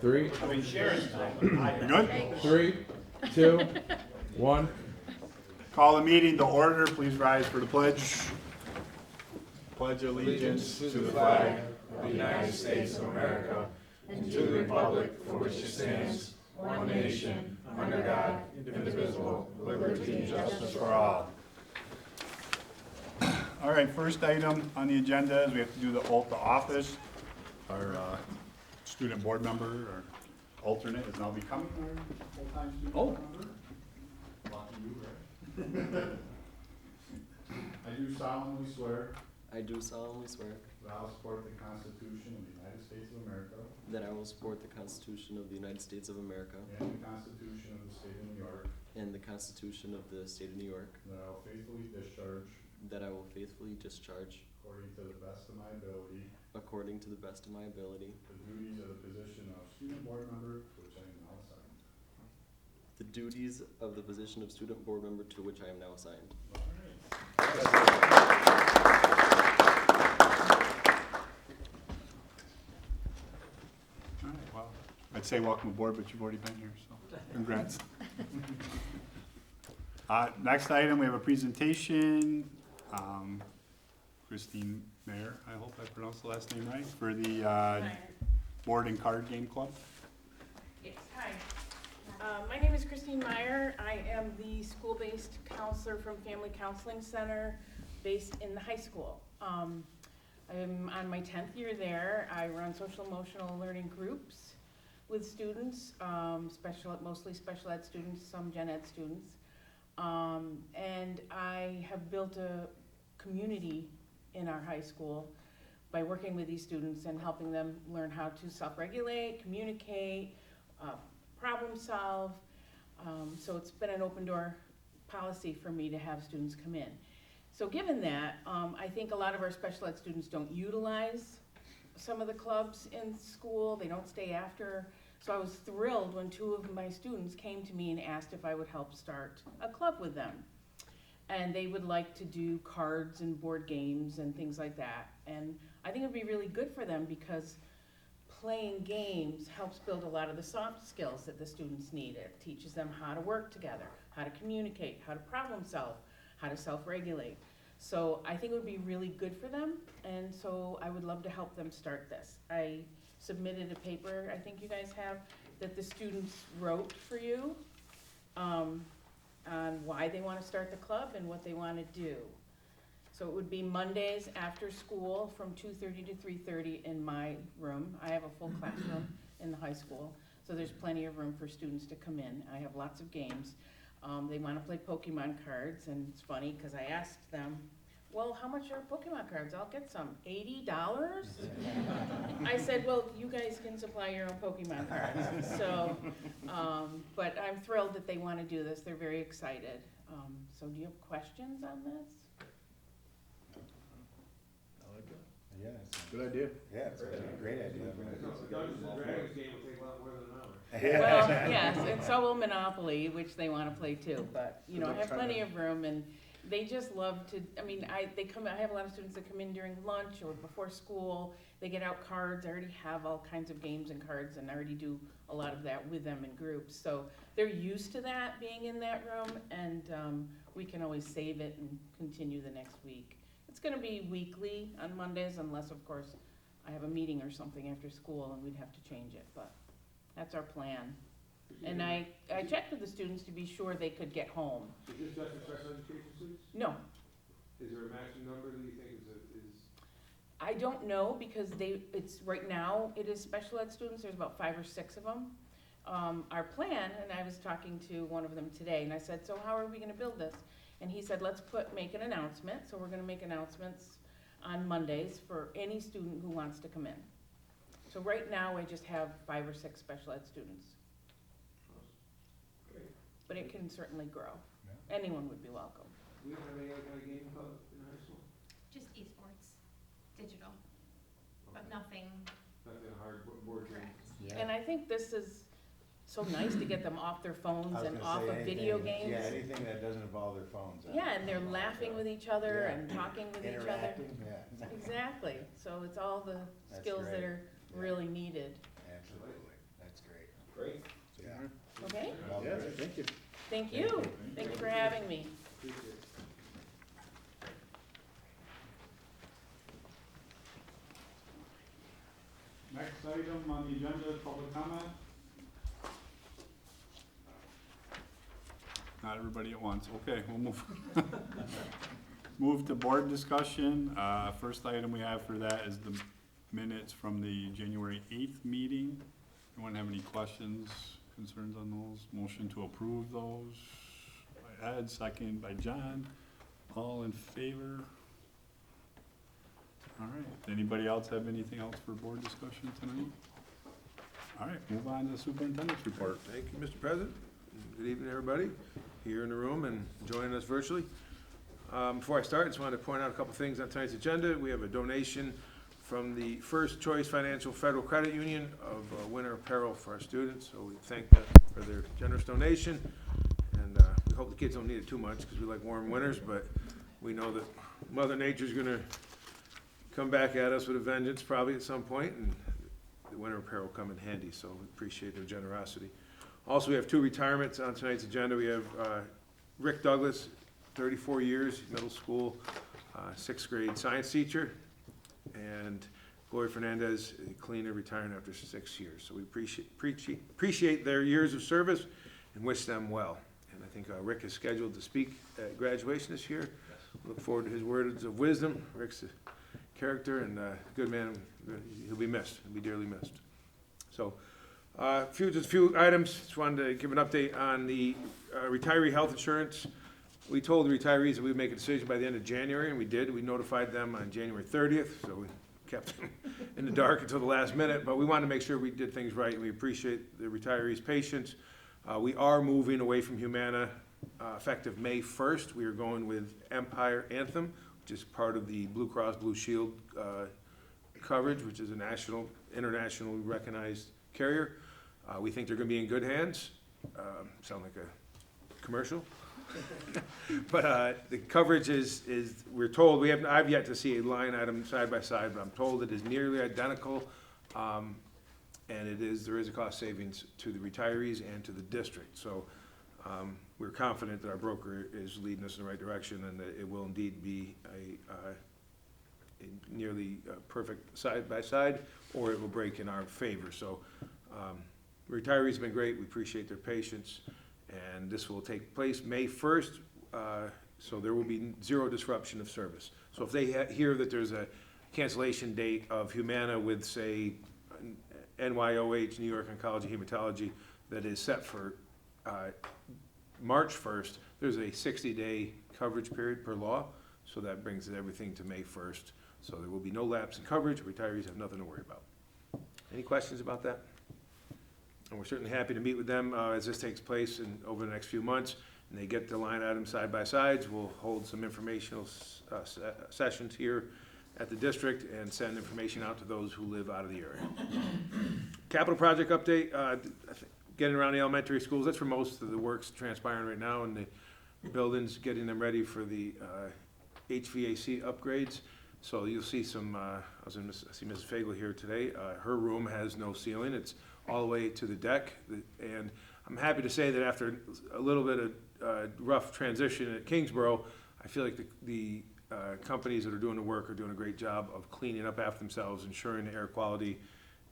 Three, I mean, Sharon's time. Good. 3, 2, 1. Call the meeting to order. Please rise for the pledge. Pledge allegiance to the flag of the United States of America and to the republic for which it stands, one nation, under God, indivisible, with liberty and justice for all. All right, first item on the agenda is we have to do the oath of office. Our student board member or alternate is now becoming our full-time student board member. Lucky you, right? I do solemnly swear I do solemnly swear that I will support the Constitution of the United States of America that I will support the Constitution of the United States of America and the Constitution of the State of New York, and the Constitution of the State of New York, that I will faithfully discharge that I will faithfully discharge, according to the best of my ability, according to the best of my ability, the duties of the position of student board member to which I am now assigned. the duties of the position of student board member to which I am now assigned. All right, well, I'd say welcome aboard, but you've already been here, so congrats. Next item, we have a presentation. Christine Mayer, I hope I pronounced the last name right, for the board and card game club. Yes, hi. My name is Christine Meyer. I am the school-based counselor from Family Counseling Center based in the high school. I'm on my 10th year there. I run social emotional learning groups with students, mostly special ed students, some gen ed students. And I have built a community in our high school by working with these students and helping them learn how to self-regulate, communicate, problem solve. So it's been an open door policy for me to have students come in. So given that, I think a lot of our special ed students don't utilize some of the clubs in school. They don't stay after. So I was thrilled when 2 of my students came to me and asked if I would help start a club with them. And they would like to do cards and board games and things like that. And I think it would be really good for them because playing games helps build a lot of the soft skills that the students need. It teaches them how to work together, how to communicate, how to problem solve, how to self-regulate. So I think it would be really good for them, and so I would love to help them start this. I submitted a paper, I think you guys have, that the students wrote for you on why they want to start the club and what they want to do. So it would be Mondays after school from 2:30 to 3:30 in my room. I have a full classroom in the high school, so there's plenty of room for students to come in. I have lots of games. They want to play Pokemon cards, and it's funny because I asked them, well, how much are Pokemon cards? I'll get some. $80? I said, well, you guys can supply your own Pokemon cards. So, but I'm thrilled that they want to do this. They're very excited. So do you have questions on this? Yeah, it's Good idea. it's a great idea. Dungeons and Dragons game will take a lot more than an hour. Well, yes, and so will Monopoly, which they want to play too. But, you know, I have plenty of room, and they just love to, I mean, I have a lot of students that come in during lunch or before school. They get out cards. I already have all kinds of games and cards, and I already do a lot of that with them in groups. So they're used to that, being in that room, and we can always save it and continue the next week. It's going to be weekly on Mondays, unless, of course, I have a meeting or something after school, and we'd have to change it. But that's our plan. And I checked with the students to be sure they could get home. Is this just for special education students? No, Is there a maximum number that you think is? I don't know because it's right now it is special ed students. There's about 5 or 6 of them. Our plan, and I was talking to one of them today, and I said, so how are we going to build this? And he said, let's make an announcement. So we're going to make announcements on Mondays for any student who wants to come in. So right now I just have 5 or 6 special ed students. Great. But it can certainly grow. Yeah. Anyone would be welcome. We don't have any other kind of game club in high school? Just esports, digital, but nothing Nothing hard board game? correct. Yeah. And I think this is so nice to get them off their I phones was and gonna off say of anything- video games. Yeah, anything that doesn't involve their phones. Yeah, and they're laughing with each other Yeah. and talking with each other. Interacting, yeah. Exactly. So it's all the That's skills that great. are Yeah. really needed. Absolutely. That's Thank you. Thank you for having me. Next item on the agenda is public comment. Not everybody at once, okay, we'll move. Move to board discussion. First item we have for that is the minutes from the January 8th meeting. Anyone have any questions, concerns on those? Motion to approve those by Ed, second by John. All in favor? All right, anybody else have anything else for board discussion tonight? All right, move on to the superintendent's report. Thank you, Mr. President. Good evening, everybody here in the room and joining us virtually. Before I start, I just wanted to point out a couple things on tonight's agenda. We have a donation from the First Choice Financial Federal Credit Union of winter apparel for our students. So we thank them for their generous donation. And we hope the kids don't need it too much because we like warm winters, but we know that Mother Nature's gonna come back at us with a vengeance probably at some point, and the winter apparel will come in handy, so we appreciate their generosity. Also, we have 2 retirements on tonight's agenda. We have Rick Douglas, 34 years, middle school, 6th grade science teacher, and Gloria Fernandez, a cleaner, retiring after 6 years. So we appreciate their years of service and wish them well. And I think Rick is scheduled to speak at graduation this year. Look forward to his words of wisdom. Rick's a character and a good man. He'll be missed. He'll be dearly missed. So, just a few items. Just wanted to give an update on the retiree health insurance. We told the retirees that we would make a decision by the end of January, and we did. We notified them on January 30th, so we kept them in the dark until the last minute. But we wanted to make sure we did things right, and we appreciate the retirees' patience. We are moving away from Humana effective May 1st. We are going with Empire Anthem, which is part of the Blue Cross Blue Shield coverage, which is a internationally recognized carrier. We think they're going to be in good hands. Sound like a commercial? But the coverage is we're told, I've yet to see a line item side by side, but I'm told it is nearly identical. And there is a cost savings to the retirees and to the district. So we're confident that our broker is leading us in the right direction and that it will indeed be a nearly perfect side by side, or it will break in our favor. So retirees have been great. We appreciate their patience. And this will take place May 1st, so there will be 0 disruption of service. So if they hear that there's a cancellation date of Humana with, say, NYOH, New York Oncology Hematology, that is set for March 1st, there's a 60-day coverage period per law, so that brings everything to May 1st. So there will be no lapse in coverage. Retirees have nothing to worry about. Any questions about that? And we're certainly happy to meet with them as this takes place over the next few months. And they get the line items side by sides. We'll hold some informational sessions here at the district and send information out to those who live out of the area. Capital project update, getting around the elementary schools. That's where most of the work's transpiring right now, and the buildings, getting them ready for the HVAC upgrades. So you'll see some, I see Mrs. Fagel here today. Her room has no ceiling. It's all the way to the deck. And I'm happy to say that after a little bit of rough transition at Kingsborough, I feel like the companies that are doing the work are doing a great job of cleaning up after themselves, ensuring the air quality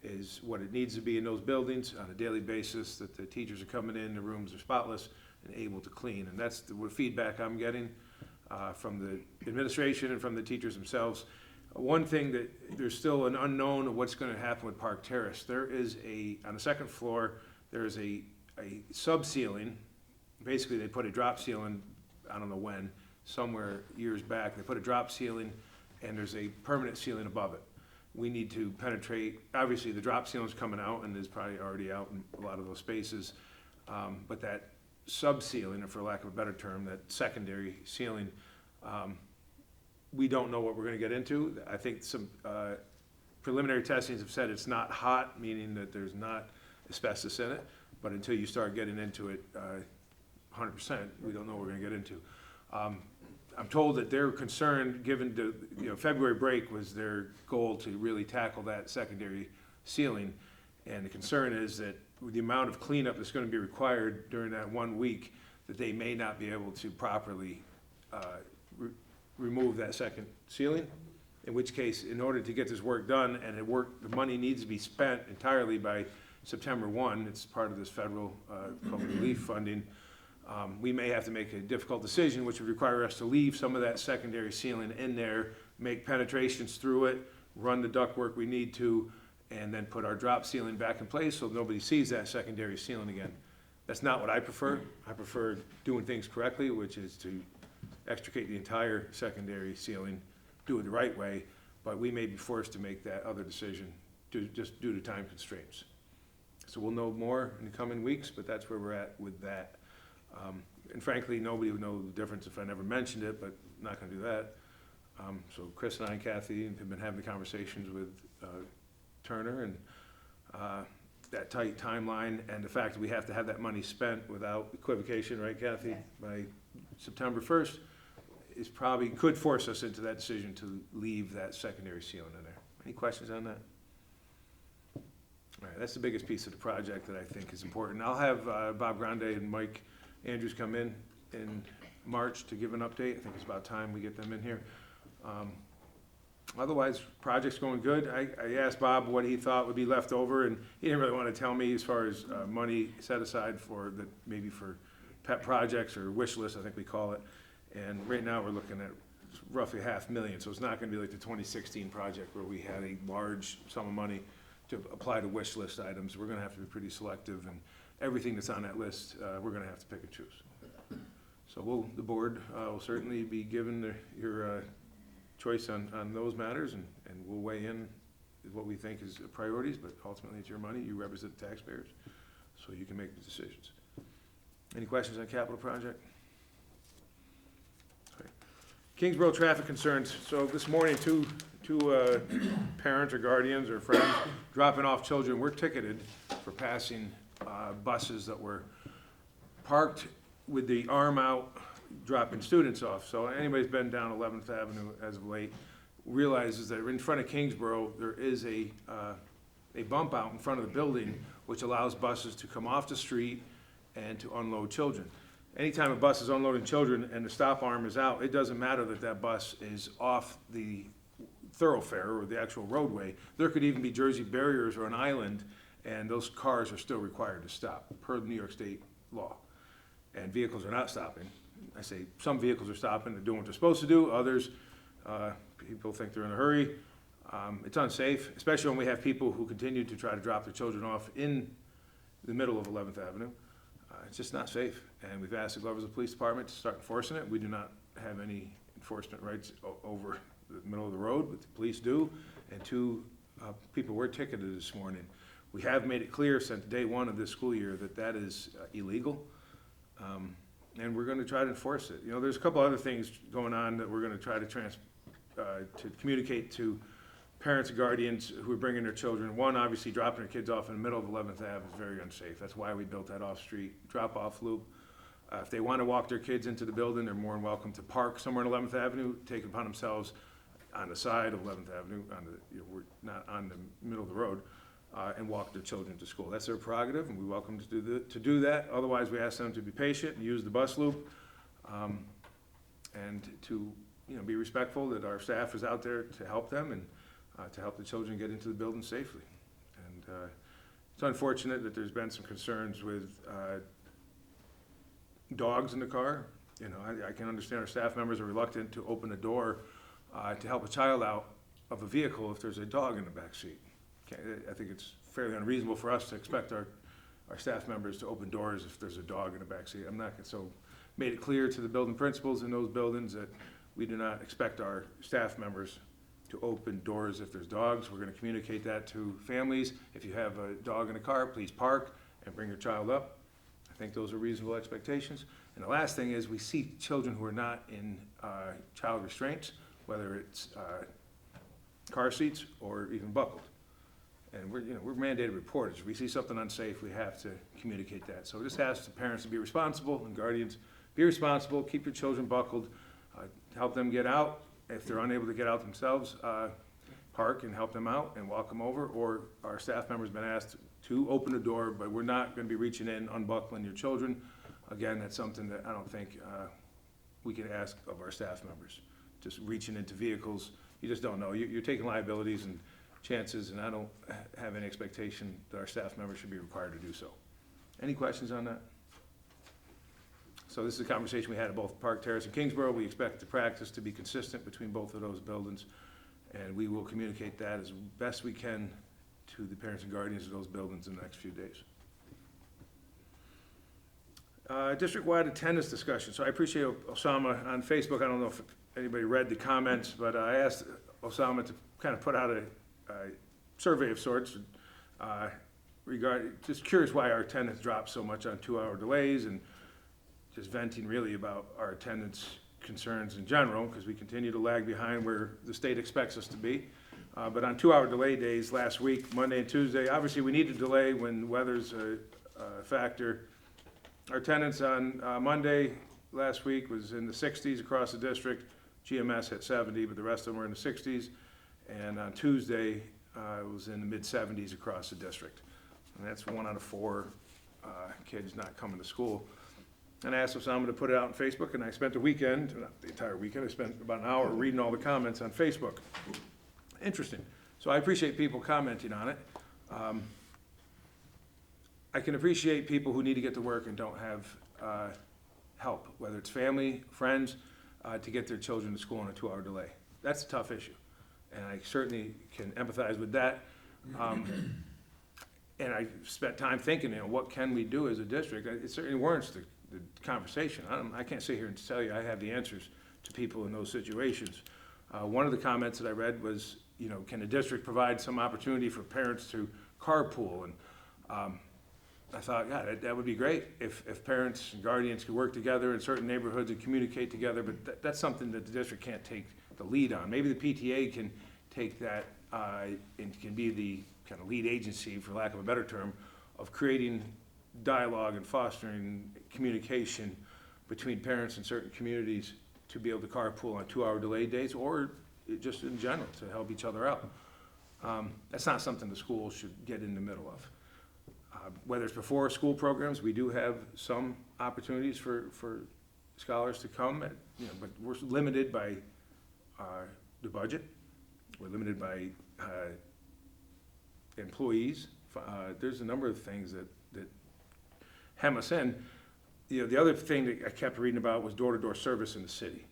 is what it needs to be in those buildings on a daily basis, that the teachers are coming in, the rooms are spotless and able to clean. And that's the feedback I'm getting from the administration and from the teachers themselves. One thing that there's still an unknown of what's going to happen with Park Terrace. There is on the second floor, there is a sub-ceiling. Basically, they put a drop ceiling, I don't know when, somewhere years back. They put a drop ceiling, and there's a permanent ceiling above it. We need to penetrate. Obviously, the drop ceiling's coming out, and is probably already out in a lot of those spaces. But that sub-ceiling, or for lack of a better term, that secondary ceiling, we don't know what we're going to get into. I think some preliminary testings have said it's not hot, meaning that there's not asbestos in it. But until you start getting into it 100%, we don't know what we're going to get into. I'm told that they're concerned, given the February break was their goal to really tackle that secondary ceiling. And the concern is that with the amount of cleanup that's going to be required during that 1 week, that they may not be able to properly remove that second ceiling, in which case, in order to get this work done, and the money needs to be spent entirely by September 1, it's part of this federal COVID relief funding, we may have to make a difficult decision, which would require us to leave some of that secondary ceiling in there, make penetrations through it, run the ductwork we need to, and then put our drop ceiling back in place so nobody sees that secondary ceiling again. That's not what I prefer. I prefer doing things correctly, which is to extricate the entire secondary ceiling, do it the right way, but we may be forced to make that other decision just due to time constraints. So we'll know more in the coming weeks, but that's where we're at with that. And frankly, nobody would know the difference if I never mentioned it, but I'm not gonna do that. So Chris and I and Kathy have been having the conversations with Turner, and that tight timeline, and the fact that we have to have that money spent without equivocation, right, Kathy? Yes. By September 1st, is probably, could force us into that decision to leave that secondary ceiling in there. Any questions on that? All right, that's the biggest piece of the project that I think is important. I'll have Bob Grande and Mike Andrews come in March to give an update. I think it's about time we get them in here. Otherwise, project's going good. I asked Bob what he thought would be left over, and he didn't really want to tell me as far as money set aside for maybe for pet projects or wish list, I think we call it. And right now, we're looking at roughly $500,000, so it's not gonna be like the 2016 project where we had a large sum of money to apply to wish list items. We're gonna have to be pretty selective, and everything that's on that list, we're gonna have to pick and choose. So the board will certainly be given your choice on those matters, and we'll weigh in with what we think is priorities, but ultimately it's your money, you represent the taxpayers, so you can make the decisions. Any questions on capital project? Okay. Kingsborough traffic concerns. So this morning, two parents or guardians or friends dropping off children were ticketed for passing buses that were parked with the arm out, dropping students off. So anybody's been down 11th Avenue as of late realizes that in front of Kingsborough, there is a bump out in front of the building which allows buses to come off the street and to unload children. Anytime a bus is unloading children and the stop arm is out, it doesn't matter that that bus is off the thoroughfare or the actual roadway. There could even be Jersey barriers or an island, and those cars are still required to stop per New York State law. And vehicles are not stopping. I say some vehicles are stopping, they're doing what they're supposed to do. Others, people think they're in a hurry. It's unsafe, especially when we have people who continue to try to drop their children off in the middle of 11th Avenue. It's just not safe. And we've asked the Gloversville Police Department to start enforcing it. We do not have any enforcement rights over the middle of the road, but the police do. And two people were ticketed this morning. We have made it clear since day one of this school year that that is illegal. And we're gonna try to enforce it. You know, there's a couple other things going on that we're gonna try to communicate to parents and guardians who are bringing their children. One, obviously dropping their kids off in the middle of 11th Ave is very unsafe. That's why we built that off-street drop-off loop. If they wanna walk their kids into the building, they're more than welcome to park somewhere on 11th Avenue, take it upon themselves on the side of 11th Avenue, we're not on the middle of the road, and walk their children to school. That's their prerogative, and we welcome to do that. Otherwise, we ask them to be patient and use the bus loop, and to be respectful that our staff is out there to help them and to help the children get into the building safely. And it's unfortunate that there's been some concerns with dogs in the car. I can understand our staff members are reluctant to open a door to help a child out of a vehicle if there's a dog in the back seat. I think it's fairly unreasonable for us to expect our staff members to open doors if there's a dog in the back seat. So made it clear to the building principals in those buildings that we do not expect our staff members to open doors if there's dogs. We're gonna communicate that to families. If you have a dog in a car, please park and bring your child up. I think those are reasonable expectations. And the last thing is we see children who are not in child restraints, whether it's car seats or even buckled. And we're mandated reporters. If we see something unsafe, we have to communicate that. So just ask the parents to be responsible and guardians, be responsible, keep your children buckled, help them get out. If they're unable to get out themselves, park and help them out and walk them over. Or our staff members have been asked to open the door, but we're not gonna be reaching in, unbuckling your children. Again, that's something that I don't think we can ask of our staff members. Just reaching into vehicles, you just don't know. You're taking liabilities and chances, and I don't have any expectation that our staff members should be required to do so. Any questions on that? So this is a conversation we had at both Park Terrace and Kingsborough. We expect the practice to be consistent between both of those buildings, and we will communicate that as best we can to the parents and guardians of those buildings in the next few days. District-wide attendance discussion. So I appreciate Osama on Facebook. I don't know if anybody read the comments, but I asked Osama to kind of put out a survey of sorts, just curious why our attendance dropped so much on 2-hour delays, and just venting really about our attendance concerns in general, because we continue to lag behind where the state expects us to be. But on 2-hour delay days last week, Monday and Tuesday, obviously we need to delay when weather's a factor. Our attendance on Monday last week was in the 60s across the district. GMS hit 70, but the rest of them were in the 60s. And on Tuesday, it was in the mid-70s across the district. And that's 1 out of 4 kids not coming to school. And I asked Osama to put it out on Facebook, and I spent the weekend, not the entire weekend, I spent about an hour reading all the comments on Facebook. Interesting. So I appreciate people commenting on it. I can appreciate people who need to get to work and don't have help, whether it's family, friends, to get their children to school on a 2-hour delay. That's a tough issue, and I certainly can empathize with that. And I spent time thinking, what can we do as a district? It certainly warrants the conversation. I can't sit here and tell you I have the answers to people in those situations. One of the comments that I read was, can the district provide some opportunity for parents to carpool? And I thought, yeah, that would be great if parents and guardians could work together in certain neighborhoods and communicate together, but that's something that the district can't take the lead on. Maybe the PTA can take that and can be the kind of lead agency, for lack of a better term, of creating dialogue and fostering communication between parents in certain communities to be able to carpool on 2-hour delay days, or just in general to help each other out. That's not something the schools should get in the middle of. Whether it's before school programs, we do have some opportunities for scholars to come, but we're limited by the budget. We're limited by employees. There's a number of things that hem us in. The other thing that I kept reading about was door-to-door service in the city.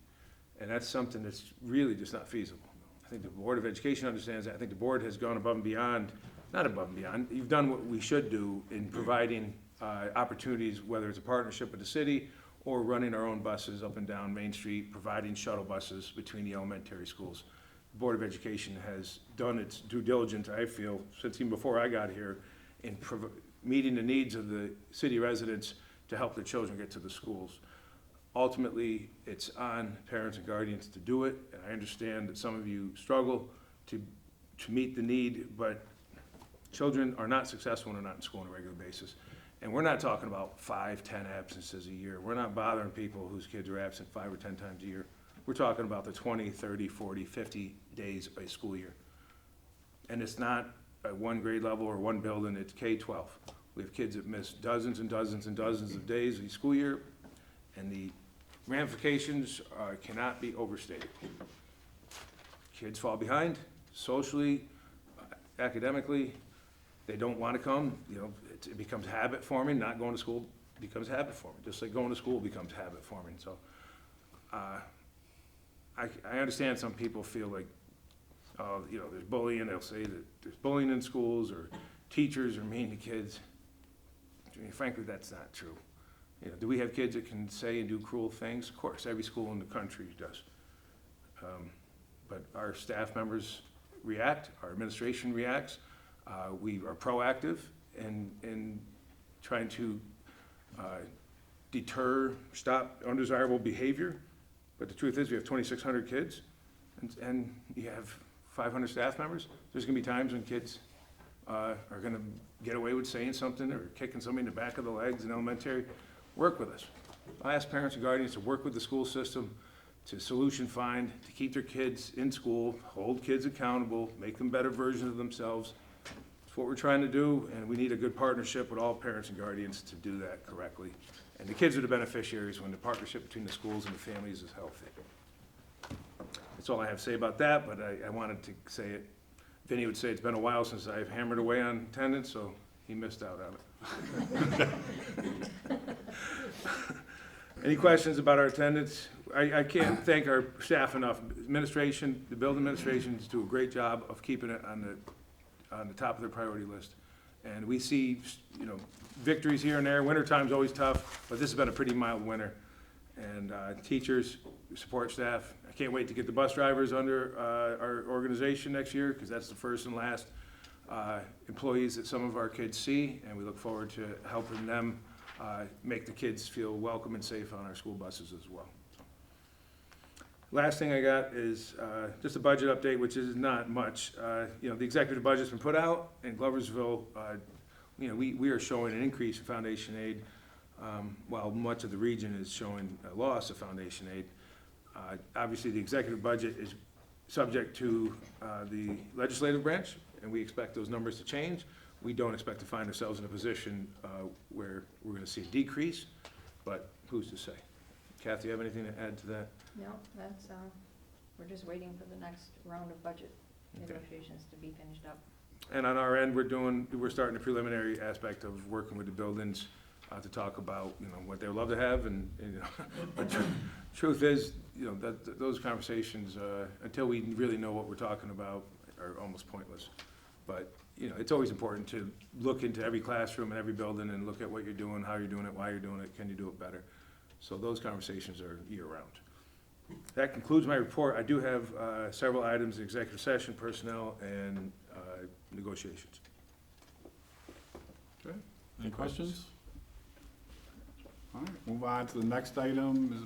And that's something that's really just not feasible. I think the Board of Education understands that. I think the board has gone above and beyond, not above and beyond, you've done what we should do in providing opportunities, whether it's a partnership with the city or running our own buses up and down Main Street, providing shuttle buses between the elementary schools. The Board of Education has done its due diligence, I feel, since even before I got here, in meeting the needs of the city residents to help their children get to the schools. Ultimately, it's on parents and guardians to do it, and I understand that some of you struggle to meet the need, but children are not successful when they're not in school on a regular basis. And we're not talking about 5, 10 absences a year. We're not bothering people whose kids are absent 5 or 10 times a year. We're talking about the 20, 30, 40, 50 days a school year. And it's not at one grade level or one building, it's K-12. We have kids that miss dozens and dozens and dozens of days a school year, and the ramifications cannot be overstated. Kids fall behind socially, academically. They don't want to come. It becomes habit forming. Not going to school becomes habit forming, just like going to school becomes habit forming. So I understand some people feel like, there's bullying. They'll say that there's bullying in schools or teachers are mean to kids. I mean, frankly, that's not true. Do we have kids that can say and do cruel things? Of course, every school in the country does. But our staff members react, our administration reacts. We are proactive in trying to deter, stop undesirable behavior. But the truth is we have 2,600 kids and you have 500 staff members. There's gonna be times when kids are gonna get away with saying something or kicking somebody in the back of the legs in elementary. Work with us. I ask parents and guardians to work with the school system to solution find, to keep their kids in school, hold kids accountable, make them better versions of themselves. It's what we're trying to do, and we need a good partnership with all parents and guardians to do that correctly. And the kids are the beneficiaries when the partnership between the schools and the families is healthy. That's all I have to say about that, but I wanted to say it. Vinny would say it's been a while since I've hammered away on attendance, so he missed out on it. Any questions about our attendance? I can't thank our staff enough. Administration, the building administrations do a great job of keeping it on the top of their priority list. And we see, victories here and there. Wintertime's always tough, but this has been a pretty mild winter. And teachers, support staff, I can't wait to get the bus drivers under our organization next year, because that's the first and last employees that some of our kids see, and we look forward to helping them make the kids feel welcome and safe on our school buses as well. Last thing I got is just a budget update, which is not much. The executive budget's been put out, and Gloversville, we are showing an increase in foundation aid, while much of the region is showing a loss of foundation aid. Obviously, the executive budget is subject to the legislative branch, and we expect those numbers to change. We don't expect to find ourselves in a position where we're going to see a decrease, but who's to say? Kathy, you have anything to add to that? No, that's, we're just waiting for the next round of budget Okay. negotiations to be finished up. And on our end, we're starting the preliminary aspect of working with the buildings to talk about, what they would love to have, and but truth is, that those conversations, until we really know what we're talking about, are almost pointless. But, it's always important to look into every classroom and every building and look at what you're doing, how you're doing it, why you're doing it, can you do it better? So those conversations are year-round. That concludes my report. I do have several items in executive session, personnel, and negotiations. Okay, any questions? All right, move on to the next item, is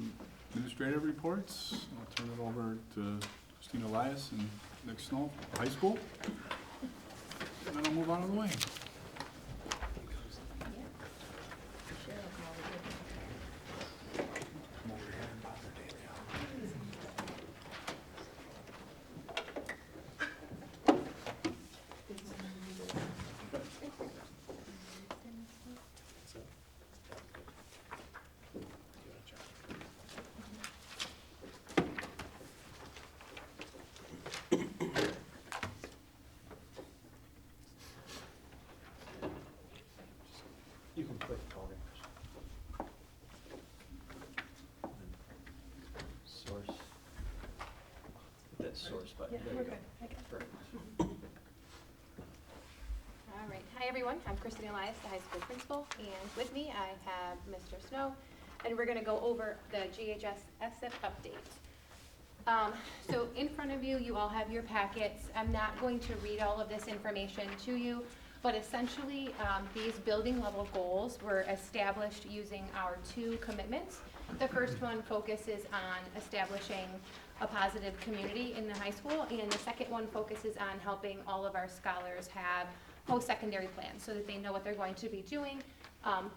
administrative reports. I'll turn it over to Christina Elias and Nick Snow, high school. And then I'll move on to the way. You can click programs. Source. That source button. There you go. Perfect. All right, hi everyone, I'm Christine Elias, the high school principal, and with me I have Mr. Snow, and we're gonna go over the GHS ESSEP update. So in front of you, you all have your packets. I'm not going to read all of this information to you, but essentially, these building level goals were established using our 2 commitments. The first one focuses on establishing a positive community in the high school, and the second one focuses on helping all of our scholars have post-secondary plans so that they know what they're going to be doing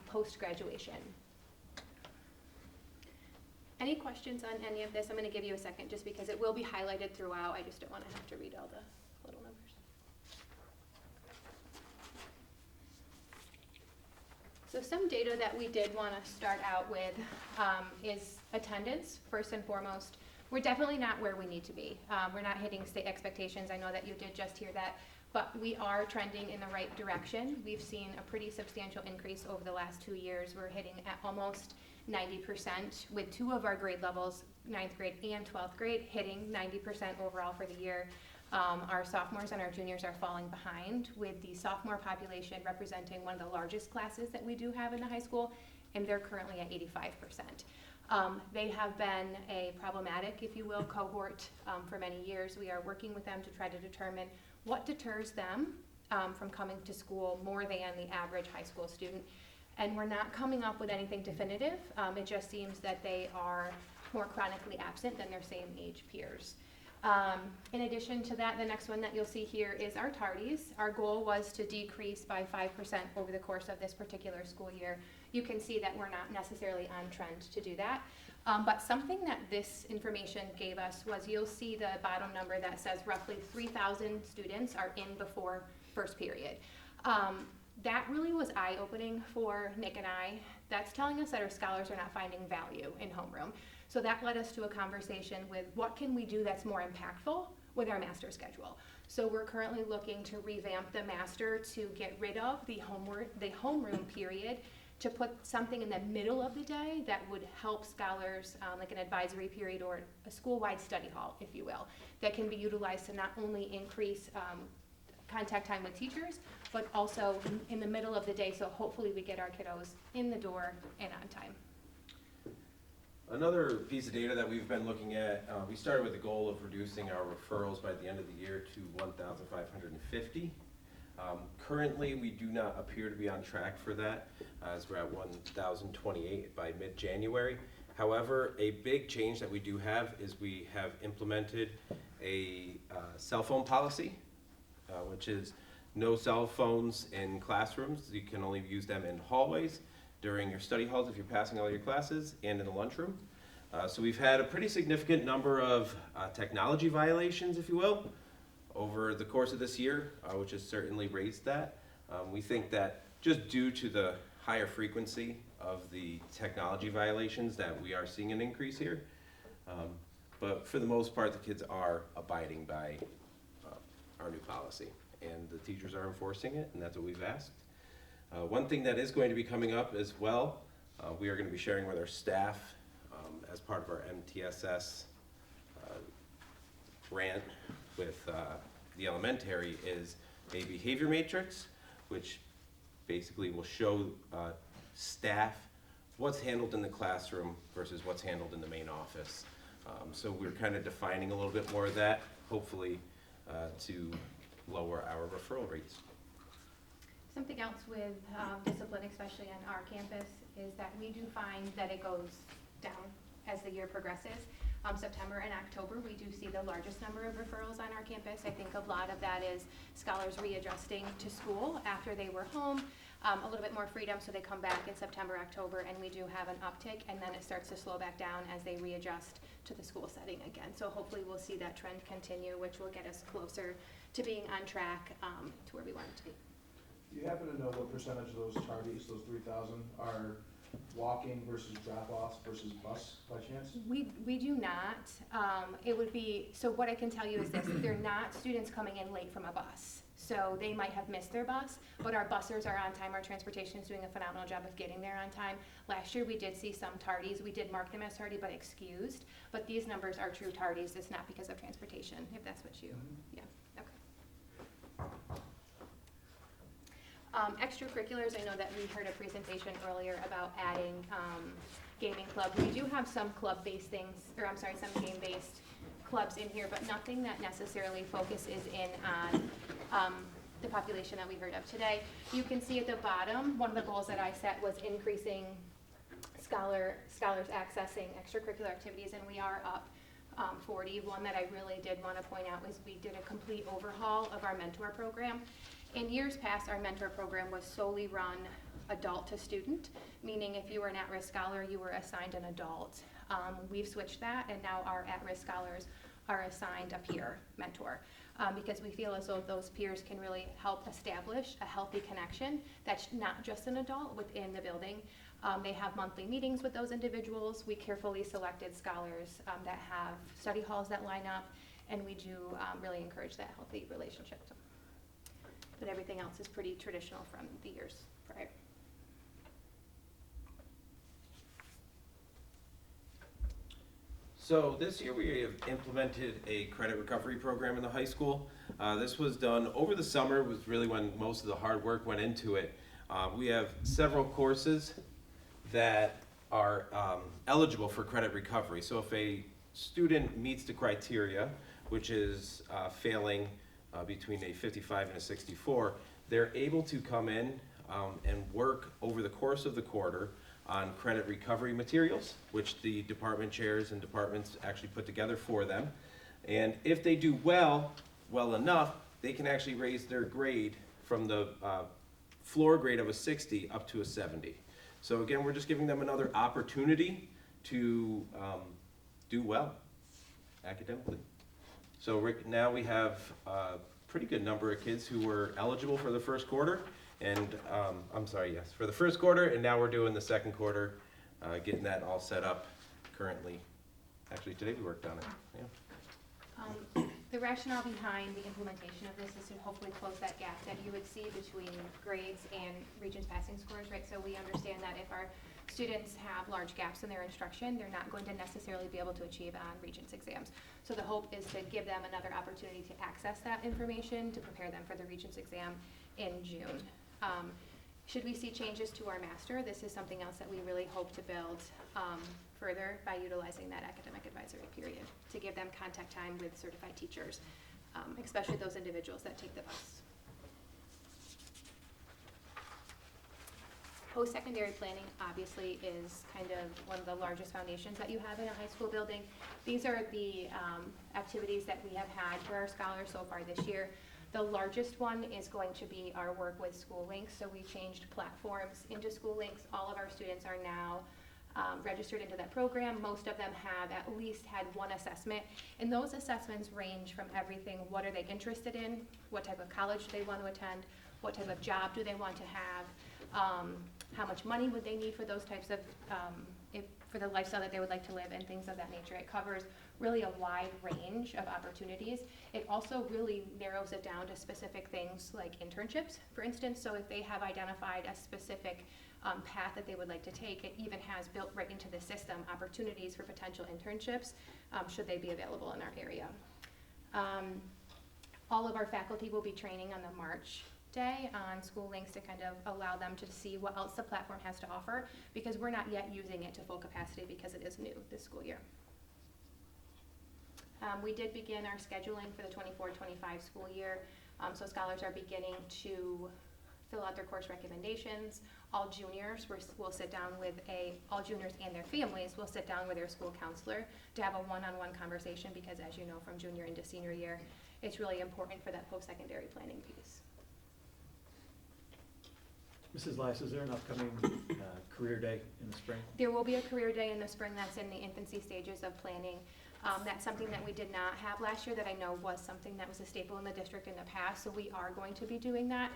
post-graduation. Any questions on any of this? I'm going to give you a second just because it will be highlighted throughout. I just don't want to have to read all the little numbers. So some data that we did want to start out with is attendance, first and foremost. We're definitely not where we need to be. We're not hitting state expectations. I know that you did just hear that, but we are trending in the right direction. We've seen a pretty substantial increase over the last 2 years. We're hitting at almost 90% with 2 of our grade levels, 9th grade and 12th grade, hitting 90% overall for the year. Our sophomores and our juniors are falling behind, with the sophomore population representing one of the largest classes that we do have in the high school, and they're currently at 85%. They have been a problematic, if you will, cohort for many years. We are working with them to try to determine what deters them from coming to school more than the average high school student. And we're not coming up with anything definitive. It just seems that they are more chronically absent than their same age peers. In addition to that, the next one that you'll see here is our tardies. Our goal was to decrease by 5% over the course of this particular school year. You can see that we're not necessarily on trend to do that. But something that this information gave us was, you'll see the bottom number that says roughly 3,000 students are in before first period. That really was eye-opening for Nick and I. That's telling us that our scholars are not finding value in homeroom. So that led us to a conversation with what can we do that's more impactful with our master schedule. So we're currently looking to revamp the master to get rid of the homeroom period, to put something in the middle of the day that would help scholars, like an advisory period or a school-wide study hall, if you will, that can be utilized to not only increase contact time with teachers, but also in the middle of the day, so hopefully we get our kiddos in the door and on time. Another piece of data that we've been looking at, we started with the goal of reducing our referrals by the end of the year to 1,550. Currently, we do not appear to be on track for that, as we're at 1,028 by mid-January. However, a big change that we do have is we have implemented a cell phone policy, which is no cell phones in classrooms. You can only use them in hallways, during your study halls if you're passing all your classes, and in the lunchroom. So we've had a pretty significant number of technology violations, if you will, over the course of this year, which has certainly raised that. We think that just due to the higher frequency of the technology violations that we are seeing an increase here. But for the most part, the kids are abiding by our new policy, and the teachers are enforcing it, and that's what we've asked. One thing that is going to be coming up as well, we are going to be sharing with our staff as part of our MTSS grant with the elementary, is a behavior matrix, which basically will show staff what's handled in the classroom versus what's handled in the main office. So we're kind of defining a little bit more of that, hopefully to lower our referral rates. Something else with discipline, especially on our campus, is that we do find that it goes down as the year progresses. September and October, we do see the largest number of referrals on our campus. I think a lot of that is scholars readjusting to school after they were home, a little bit more freedom, so they come back in September, October, and we do have an uptick, and then it starts to slow back down as they readjust to the school setting again. So hopefully we'll see that trend continue, which will get us closer to being on track to where we want it to be. Do you happen to know what percentage of those tardies, those 3,000, are walking versus drop-offs versus bus by chance? We do not. It would be, so what I can tell you is this, they're not students coming in late from a bus. So they might have missed their bus, but our busers are on time. Our transportation is doing a phenomenal job of getting there on time. Last year we did see some tardies. We did mark them as tardy but excused. But these numbers are true tardies. It's not because of transportation, if that's what you, yeah, okay. Extracurriculars, I know that we heard a presentation earlier about adding gaming club. We do have some club-based things, or I'm sorry, some game-based clubs in here, but nothing that necessarily focuses in on the population that we heard of today. You can see at the bottom, one of the goals that I set was increasing scholars accessing extracurricular activities, and we are up 40. One that I really did want to point out was we did a complete overhaul of our mentor program. In years past, our mentor program was solely run adult to student, meaning if you were an at-risk scholar, you were assigned an adult. We've switched that, and now our at-risk scholars are assigned a peer mentor, because we feel as though those peers can really help establish a healthy connection that's not just an adult within the building. They have monthly meetings with those individuals. We carefully selected scholars that have study halls that line up, and we do really encourage that healthy relationship. But everything else is pretty traditional from the years prior. So this year we have implemented a credit recovery program in the high school. This was done over the summer, was really when most of the hard work went into it. We have several courses that are eligible for credit recovery. So if a student meets the criteria, which is failing between a 55 and a 64, they're able to come in and work over the course of the quarter on credit recovery materials, which the department chairs and departments actually put together for them. And if they do well enough, they can actually raise their grade from the floor grade of a 60 up to a 70. So again, we're just giving them another opportunity to do well academically. So now we have pretty good number of kids who were eligible for the first quarter. And, for the first quarter, and now we're doing the second quarter, getting that all set up currently. Actually, today we worked on it, yeah. The rationale behind the implementation of this is to hopefully close that gap that you would see between grades and Regents passing scores, right? So we understand that if our students have large gaps in their instruction, they're not going to necessarily be able to achieve on Regents exams. So the hope is to give them another opportunity to access that information, to prepare them for the Regents exam in June. Should we see changes to our master, this is something else that we really hope to build further by utilizing that academic advisory period to give them contact time with certified teachers, especially those individuals that take the bus. Post-secondary planning obviously is kind of one of the largest foundations that you have in a high school building. These are the activities that we have had for our scholars so far this year. The largest one is going to be our work with SchoolLinks. So we changed platforms into SchoolLinks. All of our students are now registered into that program. Most of them have at least had one assessment. And those assessments range from everything: what are they interested in, what type of college do they want to attend, what type of job do they want to have, how much money would they need for those types of, for the lifestyle that they would like to live, and things of that nature. It covers really a wide range of opportunities. It also really narrows it down to specific things like internships, for instance. So if they have identified a specific path that they would like to take, it even has built right into the system opportunities for potential internships should they be available in our area. All of our faculty will be training on the March day on SchoolLinks to kind of allow them to see what else the platform has to offer, because we're not yet using it to full capacity because it is new this school year. We did begin our scheduling for the 24-25 school year, so scholars are beginning to fill out their course recommendations. All juniors will sit down with all juniors and their families will sit down with their school counselor to have a one-on-one conversation, because as you know, from junior into senior year, it's really important for that post-secondary planning piece. Mrs. Lice, is there an upcoming career day in the spring? There will be a career day in the spring that's in the infancy stages of planning. That's something that we did not have last year that I know was something that was a staple in the district in the past, so we are going to be doing that.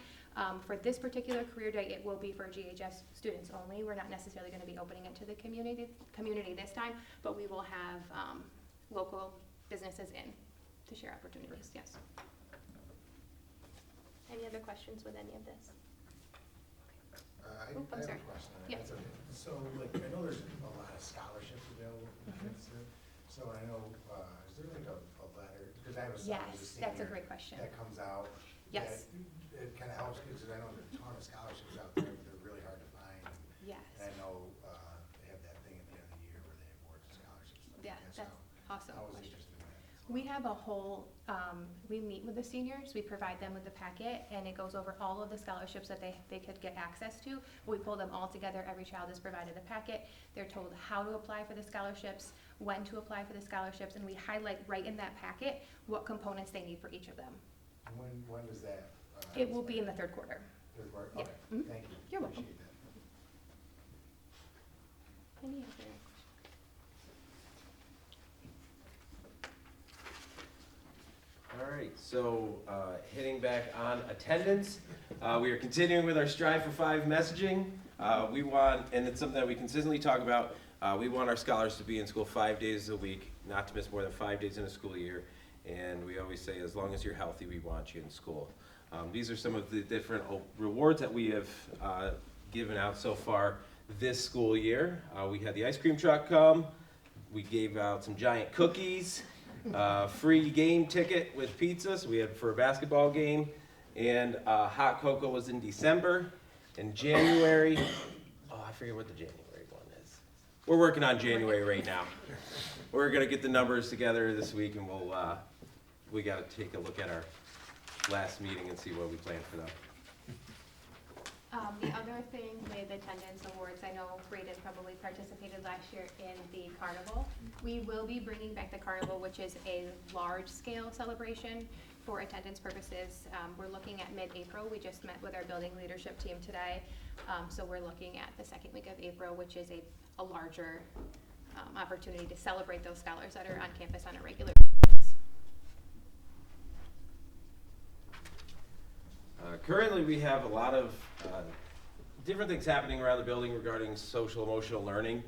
For this particular career day, it will be for GHS students only. We're not necessarily going to be opening it to the community this time, but we will have local businesses in to share opportunities, yes. Any other questions with any of this? I I'm have sorry. a question. Yeah. That's okay. So, like, I know there's a lot of scholarships available for kids here. So I know, is there like a letter, because I have a son who's a Yes, senior. that's a great question. That comes out. Yes. that It kind of helps kids, because I know there's a ton of scholarships out there, but they're really hard to find. Yes. And I know, they have that thing at the end of the year where they award scholarships. Yeah, that's awesome. I was question. interested in that. We have a whole, we meet with the seniors, we provide them with the packet, and it goes over all of the scholarships that they could get access to. We pull them all together, every child is provided a packet, they're told how to apply for the scholarships, when to apply for the scholarships, and we highlight right in that packet what components they need for each of them. When does that? It will be in the third quarter. Third quarter? Yeah. Okay, Mhm. thank you. You're welcome. Appreciate that. Any other questions? All right, so hitting back on attendance, we are continuing with our Strive for 5 messaging. We want, and it's something that we consistently talk about, we want our scholars to be in school 5 days a week, not to miss more than 5 days in a school year. And we always say, as long as you're healthy, we want you in school. These are some of the different rewards that we have given out so far this school year. We had the ice cream truck come. We gave out some giant cookies. Free game ticket with pizza, so we had for a basketball game, and hot cocoa was in December. In January, I forget what the January one is. We're working on January right now. We're gonna get the numbers together this week, and we gotta take a look at our last meeting and see what we planned for them. The other thing with attendance awards, I know Braden probably participated last year in the carnival. We will be bringing back the carnival, which is a large-scale celebration for attendance purposes. We're looking at mid-April. We just met with our building leadership team today. So we're looking at the second week of April, which is a larger opportunity to celebrate those scholars that are on campus on a regular basis. Currently, we have a lot of different things happening around the building regarding social emotional learning.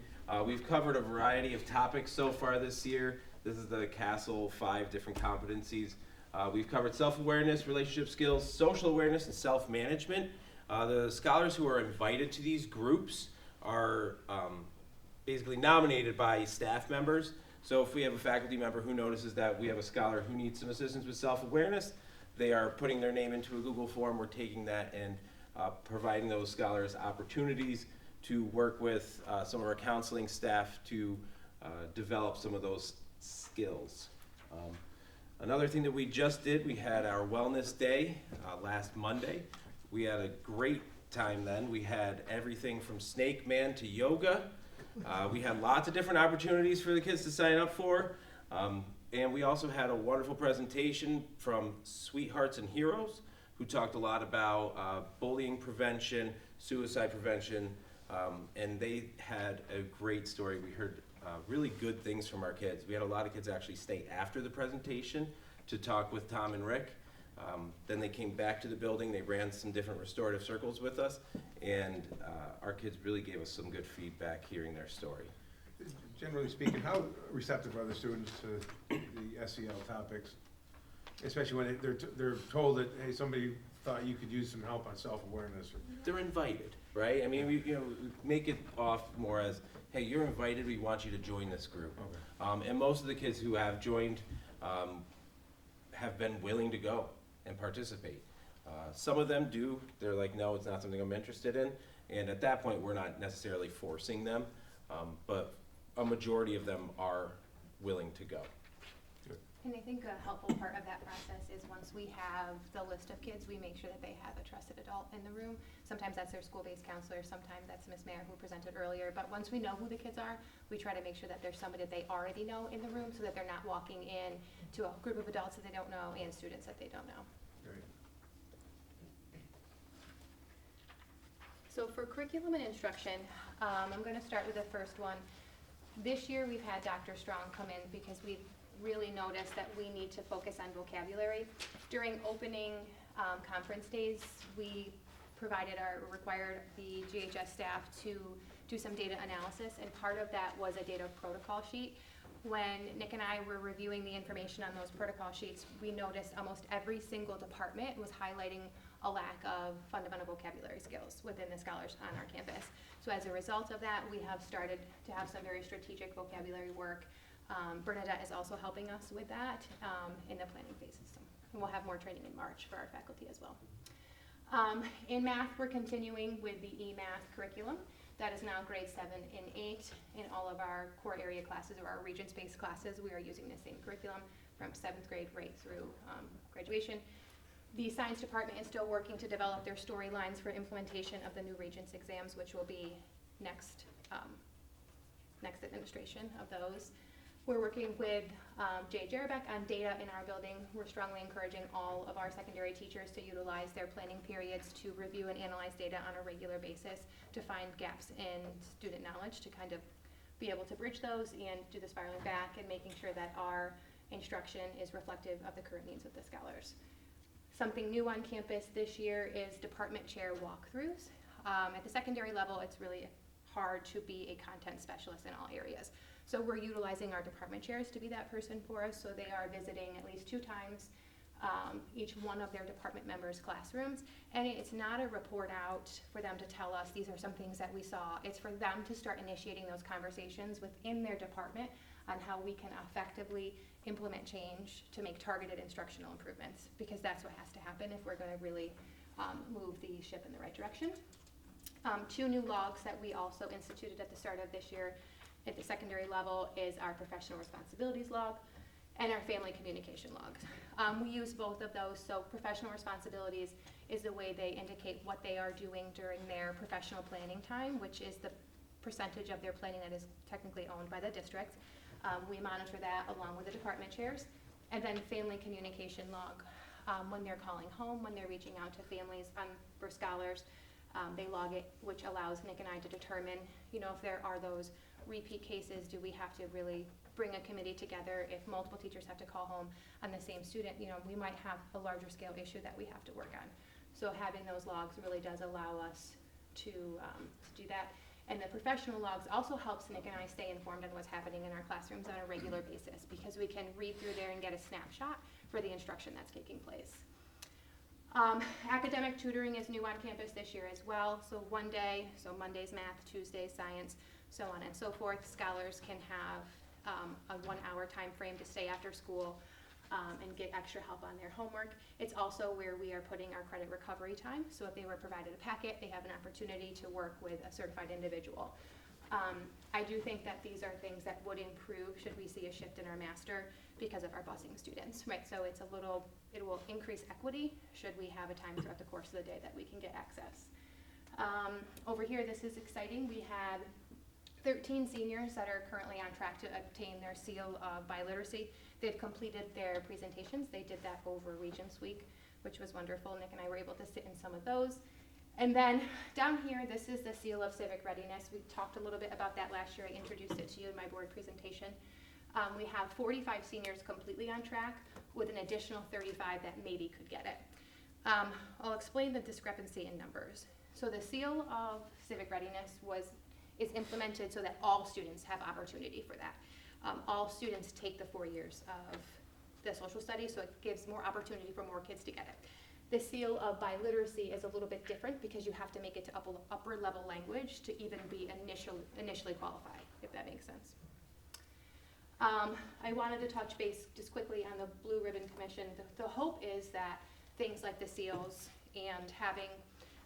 We've covered a variety of topics so far this year. This is the Castle 5 different competencies. We've covered self-awareness, relationship skills, social awareness, and self-management. The scholars who are invited to these groups are basically nominated by staff members. So if we have a faculty member who notices that we have a scholar who needs some assistance with self-awareness, they are putting their name into a Google form. We're taking that and providing those scholars opportunities to work with some of our counseling staff to develop some of those skills. Another thing that we just did, we had our wellness day last Monday. We had a great time then. We had everything from Snake Man to yoga. We had lots of different opportunities for the kids to sign up for. And we also had a wonderful presentation from Sweethearts and Heroes, who talked a lot about bullying prevention, suicide prevention, and they had a great story. We heard really good things from our kids. We had a lot of kids actually stay after the presentation to talk with Tom and Rick. Then they came back to the building, they ran some different restorative circles with us, and our kids really gave us some good feedback hearing their story. Generally speaking, how receptive are the students to the SEL topics? Especially when they're told that, hey, somebody thought you could use some help on self-awareness. They're invited, right? I mean, we make it off more as, hey, you're invited, we want you to join this group. Okay. And most of the kids who have joined have been willing to go and participate. Some of them do, they're like, no, it's not something I'm interested in. And at that point, we're not necessarily forcing them, but a majority of them are willing to go. And I think a helpful part of that process is once we have the list of kids, we make sure that they have a trusted adult in the room. Sometimes that's their school-based counselor, sometimes that's Ms. Mayer who presented earlier. But once we know who the kids are, we try to make sure that there's somebody that they already know in the room so that they're not walking in to a group of adults that they don't know and students that they don't know. Great. So for curriculum and instruction, I'm going to start with the first one. This year we've had Dr. Strong come in because we've really noticed that we need to focus on vocabulary. During opening conference days, we required the GHS staff to do some data analysis, and part of that was a data protocol sheet. When Nick and I were reviewing the information on those protocol sheets, we noticed almost every single department was highlighting a lack of fundamental vocabulary skills within the scholars on our campus. So as a result of that, we have started to have some very strategic vocabulary work. Bernadette is also helping us with that in the planning phases. And we'll have more training in March for our faculty as well. In math, we're continuing with the e-math curriculum. That is now grade 7 and 8. In all of our core area classes or our Regents-based classes, we are using the same curriculum from 7th grade right through graduation. The science department is still working to develop their storylines for implementation of the new Regents exams, which will be next administration of those. We're working with Jay Jerebeck on data in our building. We're strongly encouraging all of our secondary teachers to utilize their planning periods to review and analyze data on a regular basis to find gaps in student knowledge, to kind of be able to bridge those and do the spiraling back and making sure that our instruction is reflective of the current needs of the scholars. Something new on campus this year is department chair walkthroughs. At the secondary level, it's really hard to be a content specialist in all areas. So we're utilizing our department chairs to be that person for us. So they are visiting at least 2 times each one of their department members' classrooms. And it's not a report out for them to tell us these are some things that we saw. It's for them to start initiating those conversations within their department on how we can effectively implement change to make targeted instructional improvements, because that's what has to happen if we're going to really move the ship in the right direction. 2 new logs that we also instituted at the start of this year at the secondary level is our professional responsibilities log and our family communication logs. We use both of those. So professional responsibilities is the way they indicate what they are doing during their professional planning time, which is the percentage of their planning that is technically owned by the district. We monitor that along with the department chairs. And then family communication log, when they're calling home, when they're reaching out to families for scholars, they log it, which allows Nick and I to determine, if there are those repeat cases, do we have to really bring a committee together? If multiple teachers have to call home on the same student, we might have a larger scale issue that we have to work on. So having those logs really does allow us to do that. And the professional logs also helps Nick and I stay informed on what's happening in our classrooms on a regular basis, because we can read through there and get a snapshot for the instruction that's taking place. Academic tutoring is new on campus this year as well. So one day, so Monday's math, Tuesday's science, so on and so forth. Scholars can have a 1 hour time frame to stay after school and get extra help on their homework. It's also where we are putting our credit recovery time. So if they were provided a packet, they have an opportunity to work with a certified individual. I do think that these are things that would improve should we see a shift in our master because of our busing students, right? So it will increase equity should we have a time throughout the course of the day that we can get access. Over here, this is exciting. We had 13 seniors that are currently on track to obtain their seal of biliteracy. They've completed their presentations. They did that over Regents Week, which was wonderful. Nick and I were able to sit in some of those. And then down here, this is the seal of civic readiness. We talked a little bit about that last year. I introduced it to you in my board presentation. We have 45 seniors completely on track with an additional 35 that maybe could get it. I'll explain the discrepancy in numbers. So the seal of civic readiness is implemented so that all students have opportunity for that. All students take the 4 years of the social studies, so it gives more opportunity for more kids to get it. The seal of biliteracy is a little bit different because you have to make it to upper level language to even be initially qualified, if that makes sense. I wanted to touch base just quickly on the Blue Ribbon Commission. The hope is that things like the seals and having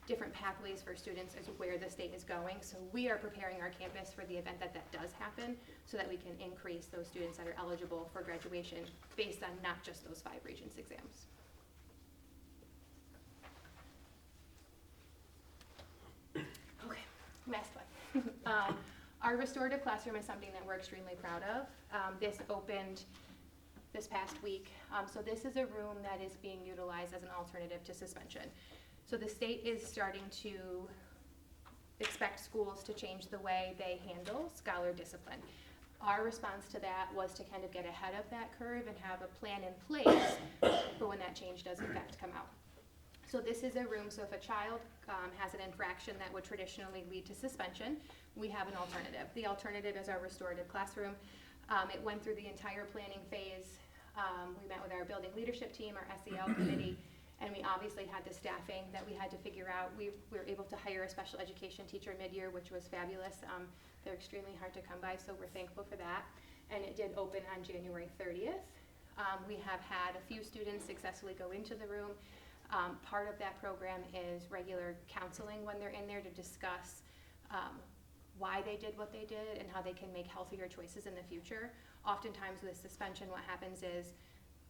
different pathways for students is where the state is going. So we are preparing our campus for the event that does happen so that we can increase those students that are eligible for graduation based on not just those 5 Regents exams. Okay, last one. Our restorative classroom is something that we're extremely proud of. This opened this past week. So this is a room that is being utilized as an alternative to suspension. So the state is starting to expect schools to change the way they handle scholar discipline. Our response to that was to kind of get ahead of that curve and have a plan in place for when that change does in fact come out. So this is a room, so if a child has an infraction that would traditionally lead to suspension, we have an alternative. The alternative is our restorative classroom. It went through the entire planning phase. We met with our building leadership team, our SEL committee, and we obviously had the staffing that we had to figure out. We were able to hire a special education teacher mid-year, which was fabulous. They're extremely hard to come by, so we're thankful for that. And it did open on January 30th. We have had a few students successfully go into the room. Part of that program is regular counseling when they're in there to discuss why they did what they did and how they can make healthier choices in the future. Oftentimes with suspension, what happens is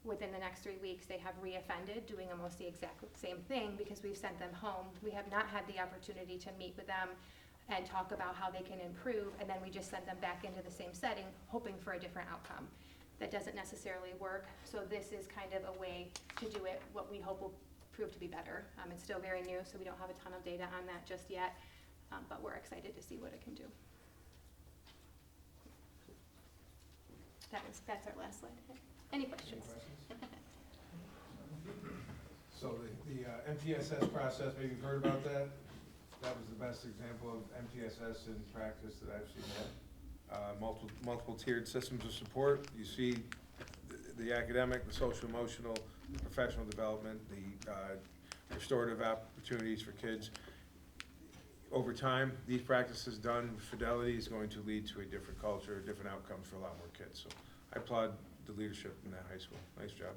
within the next 3 weeks, they have reoffended, doing almost the exact same thing because we've sent them home. We have not had the opportunity to meet with them and talk about how they can improve, and then we just send them back into the same setting, hoping for a different outcome. That doesn't necessarily work, so this is kind of a way to do it, what we hope will prove to be better. It's still very new, so we don't have a ton of data on that just yet, but we're excited to see what it can do. That's our last slide. Any questions? So the MTSS process, maybe you've heard about that? That was the best example of MTSS in practice that I've seen yet. Multiple tiered systems of support. You see the academic, the social emotional, the professional development, the restorative opportunities for kids. Over time, these practices done with fidelity is going to lead to a different culture, different outcomes for a lot more kids. So I applaud the leadership in that high school. Nice job.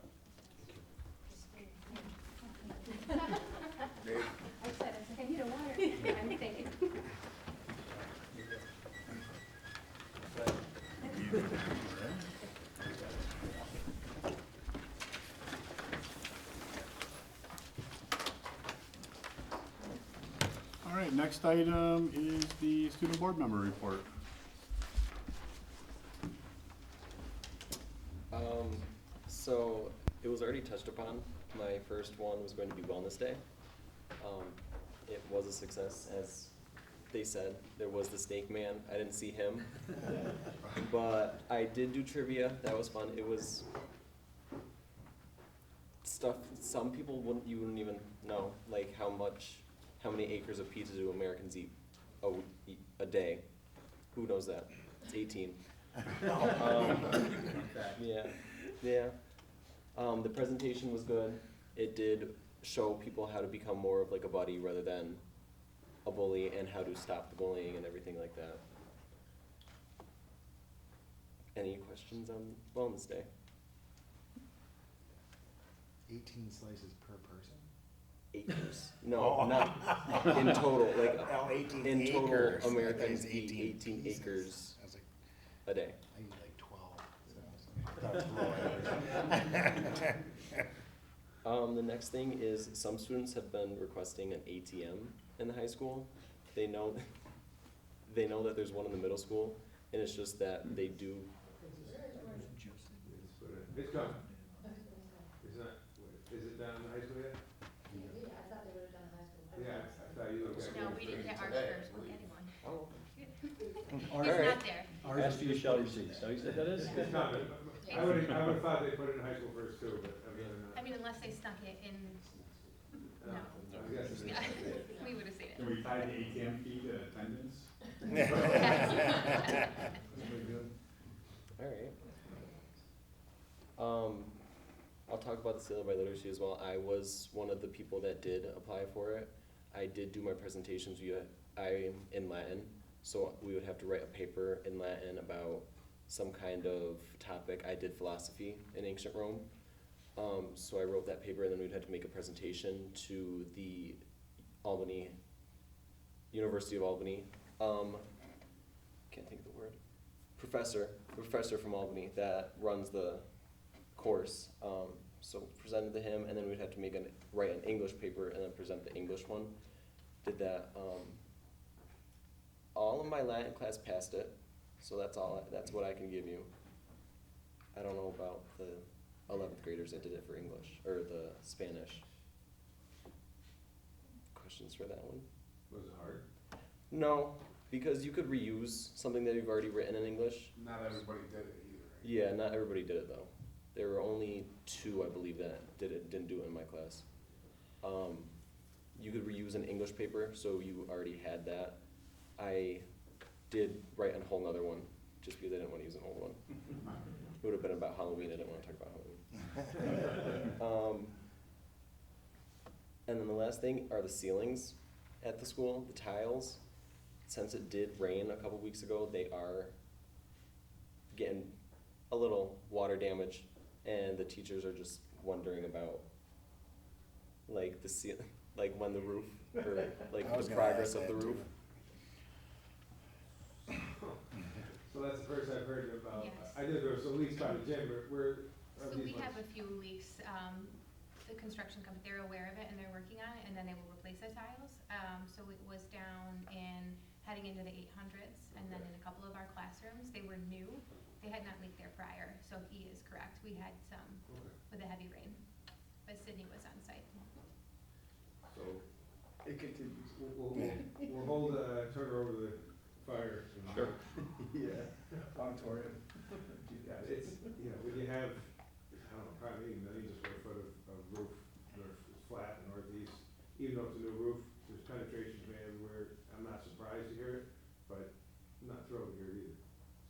Dave? I said, I need a water. I'm thinking. All right, next item is the student board member report. So it was already touched upon. My first one was going to be Wellness Day. It was a success, as they said. There was the Snake Man. I didn't see him, but I did do trivia. That was fun. It was stuff, some people you wouldn't even know, like how many acres of pizza do Americans eat a day? Who knows that? It's 18. Yeah. The presentation was good. It did show people how to become more of like a buddy rather than a bully, and how to stop the bullying and everything like that. Any questions on Wellness Day? 18 slices per person? Acres. No, not in total. Like Oh, 18 in total, acres. Americans I thought it was eat 18 18 pieces. acres I was like, a day. I eat like 12. So I thought it was below average. The next thing is some students have been requesting an ATM in the high school. They know that there's one in the middle school, and it's just that they do. It's coming. It's not, is it down in the high school yet? I thought they would've done high school. Yeah, I thought you looked at it. No, we didn't get ours first with anyone. Oh. It's Alright. not there. Ask for your shall receive, so you said that is? It's coming. I would've thought they put it in high school first too, but I mean, I mean, unless they stuck it in, no. I guess it's. Yeah, we would've seen Can we tie the ATM fee to attendance? Alright. I'll talk about the Sailor by Literacy as well. I was one of the people that did apply for it. I did do my presentations. I'm in Latin, so we would have to write a paper in Latin about some kind of topic. I did philosophy in ancient Rome. So I wrote that paper, and then we'd have to make a presentation to the University of Albany. Can't think of the word. Professor from Albany that runs the course. So presented to him, and then we'd have to write an English paper and then present the English one. Did that. All of my Latin class passed it, so that's what I can give you. I don't know about the 11th graders that did it for English, or the Spanish. Questions for that one? Was it hard? No, because you could reuse something that you've already written in English. Not everybody did it either. Yeah, not everybody did it though. There were only 2, I believe, that didn't do it in my class. You could reuse an English paper, so you already had that. I did write a whole nother one, just because I didn't want to use an old one. It would have been about Halloween. I didn't want to talk about Halloween. And then the last thing are the ceilings at the school, the tiles. Since it did rain a couple weeks ago, they are getting a little water damage, and the teachers are just wondering about like the ceiling, like when the roof, or like I was the gonna progress ask of the that, roof. So that's the first I've heard about. Yes. I did, there was a lease by the gym, where are So these we ones? have a few leaks, the construction company, they're aware of it and they're working on it, and then they will replace the tiles. So it was down heading into the 800s, and then in a couple of our classrooms, they were new. They had not leaked there prior, so he is correct. We had some with the heavy rain, but Sydney was on site. So, it continues. We'll hold, turn her over to the fire. Sure. Yeah. Auditorium. Yeah, it's, you know, when you have, I don't know, probably millions of square foot of roof, flat in northeast, even though it's a new roof, there's penetrations made everywhere. I'm not surprised to hear it, but I'm not thrilled to hear it either.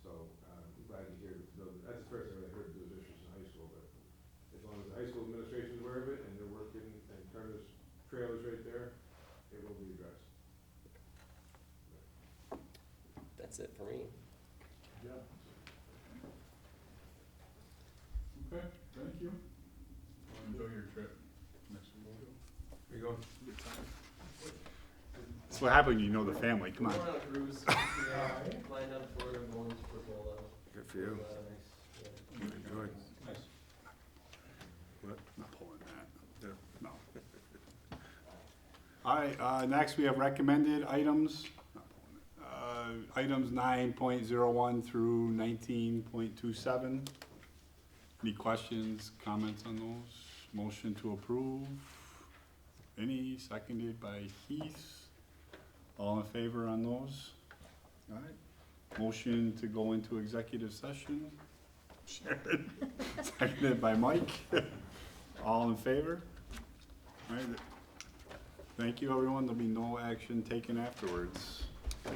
So, I'm glad to hear that's the first time I heard those issues in high school, but as long as the high school administration is aware of it and they're working and Turner's trailers right there, it will be addressed. That's it for me. Yeah. Okay, thank you. Well, enjoy your trip next week. Where you going? That's what happened, you know the family, come on. We're on a cruise. Flying down to Florida, going to Portola. Good for you. Enjoy. Not pulling that. No. All right, next we have recommended items. Not pulling it. Items 9.01 through 19.27. Any questions, comments on those? Motion to approve. Any, seconded by Heath. All in favor on those? All right. Motion to go into executive session. Sharon, seconded by Mike. All in favor? All right. Thank you, everyone. There'll be no action taken afterwards.